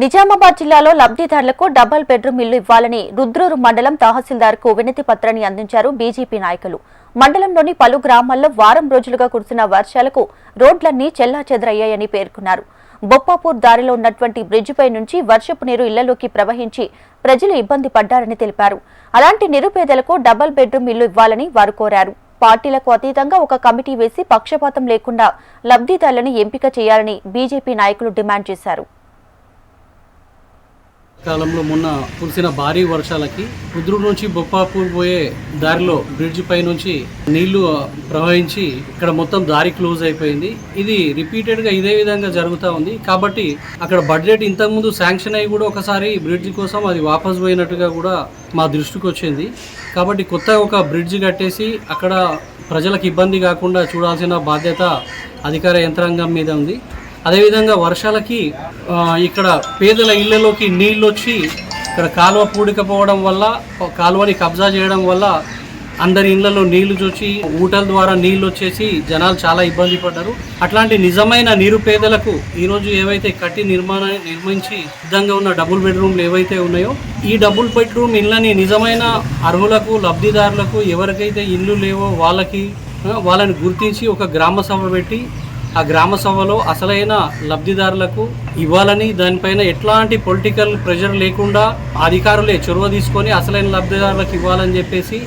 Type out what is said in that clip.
నిజామాబాద్ జిల్లాలో లబ్ధిదారులకు double bedroom ఇల్లు ఇవ్వాలని రుద్రూరు మండలం తహసీల్దార్కు వినతి పత్రాన్ని అందించారు బీజేపీ నాయకులు. మండలంలోని పలు గ్రామాల్లో వారం రోజులుగా కురిసిన వర్షాలకు రోడ్లన్నీ చెల్లాచెదరయ్యాయని పేర్కొన్నారు. బొప్పాపూర్ దారిలో ఉన్నటువంటి బ్రిడ్జిపై నుంచి వర్షపు నీరు ఇళ్లలోకి ప్రవహించి ప్రజలు ఇబ్బంది పడ్డారని తెలిపారు. అలాంటి నిరుపేదలకు డబుల్ బెడ్రూమ్ ఇల్లు ఇవ్వాలని వారు కోరారు. పార్టీలకు అతీతంగా ఒక కమిటీ వేసి పక్షపాతం లేకుండా లబ్ధిదారులను ఎంపిక చేయాలని బీజేపీ నాయకులు డిమాండ్ చేశారు. కాలంలో మొన్న కురిసిన భారీ వర్షాలకి రుద్రూరు నుంచి బొప్పాపూర్ పోయే దారిలో బ్రిడ్జ్ పై నుంచి నీళ్లు ప్రవహించి ఇక్కడ మొత్తం దారి క్లోజ్ అయిపోయింది. ఇది రిపీటెడ్గా ఇదే విధంగా జరుగుతూ ఉంది. కాబట్టి అక్కడ బడ్జెట్ ఇంతకుముందు శాంక్షన్ అయ్యి కూడా ఒకసారి బ్రిడ్జ్ కోసం అది వాపస్ పోయినట్టుగా కూడా మా దృష్టికి వచ్చింది. కాబట్టి కొత్తగా ఒక బ్రిడ్జ్ కట్టేసి అక్కడ ప్రజలకు ఇబ్బంది కాకుండా చూడాల్సిన బాధ్యత అధికార యంత్రాంగం మీద ఉంది. అదేవిధంగా వర్షాలకి ఇక్కడ పేదల ఇళ్లలోకి నీళ్ళు వచ్చి ఇక్కడ కాలువ పూడికపోవడం వల్ల, కాలువని కబ్జా చేయడం వల్ల అందరి ఇళ్లలో నీళ్లు చూచి ఊటల ద్వారా నీళ్ళు వచ్చేసి జనాలు చాలా ఇబ్బంది పడ్డారు. అట్లాంటి నిజమైన నిరుపేదలకు ఈరోజు ఏవైతే నిర్మించి సిద్ధంగా ఉన్న డబుల్ బెడ్రూమ్లు ఏవైతే ఉన్నాయో ఈ డబుల్ బెడ్రూమ్ ఇళ్ళని నిజమైన అర్హులకు, లబ్ధిదారులకు, ఎవరికైతే ఇల్లు లేవో వాళ్ళని గుర్తించి ఒక గ్రామ సభ పెట్టి ఆ గ్రామ సభలో అసలైన లబ్ధిదారులకు ఇవ్వాలని, దానిపైన ఎట్లాంటి పొలిటికల్ ప్రెషర్ లేకుండా అధికారులే చొరవ తీసుకొని అసలైన లబ్ధిదారులకు ఇవ్వాలని చెప్పేసి